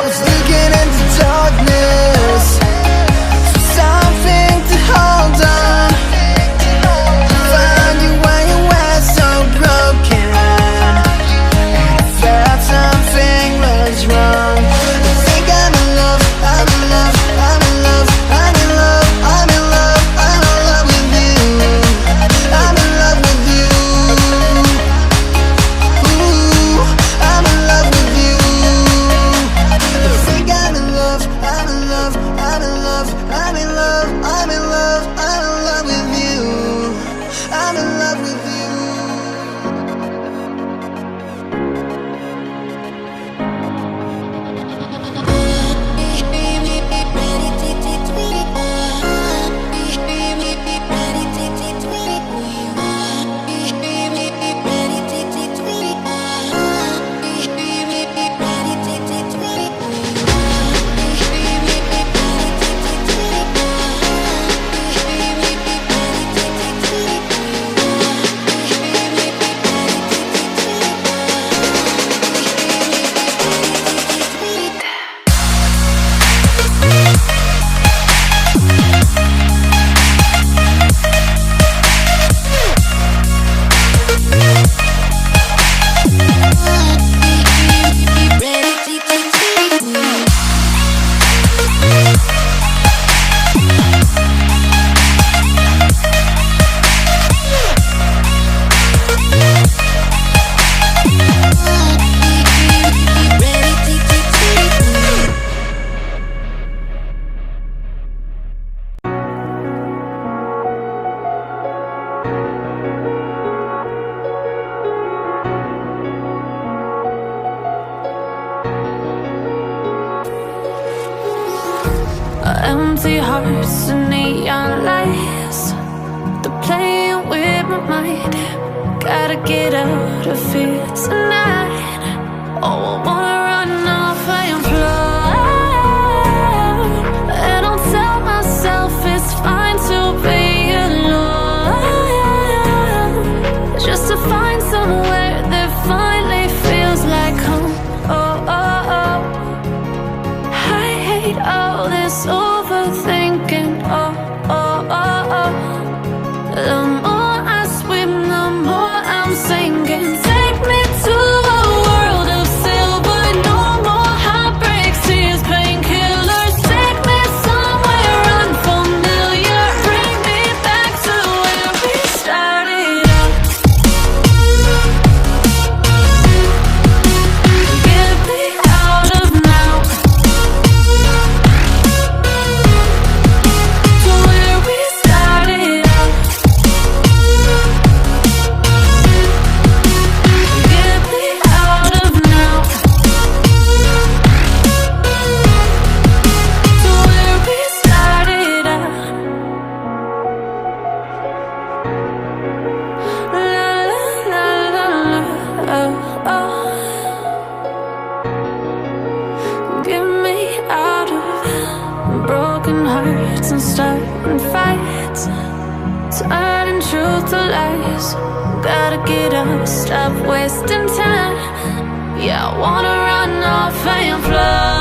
was looking into darkness for something to hold on. Found you when you were so broken, and I felt something was wrong. I think I'm in love, I'm in love, I'm in love, I'm in love, I'm in love, I'm in love with you. I'm in love with you. Ooh, I'm in love with you. I think I'm in love, I'm in love, I'm in love, I'm in love, I'm in love, I'm in love with you. I'm in love with you. Empty hearts and neon lights, they're playing with my mind. Gotta get out of here tonight. Oh, I wanna run off and fly, and I'll tell myself it's fine to be alone, just to find somewhere that finally feels like home. Oh, oh, oh. I hate all this overthinking. Oh, oh, oh, oh. The more I swim, the more I'm sinking. Take me to a world of silver. No more heartbreaks, tears, painkillers. Take me somewhere unfamiliar. Bring me back to where we started out. Get me out of now, to where we started out. Get me out of now, to where we started out. La la la la la, oh, oh. Get me out of broken hearts and starting fights, turning truth to lies. Gotta get up, stop wasting time. Yeah, I wanna run off and fly.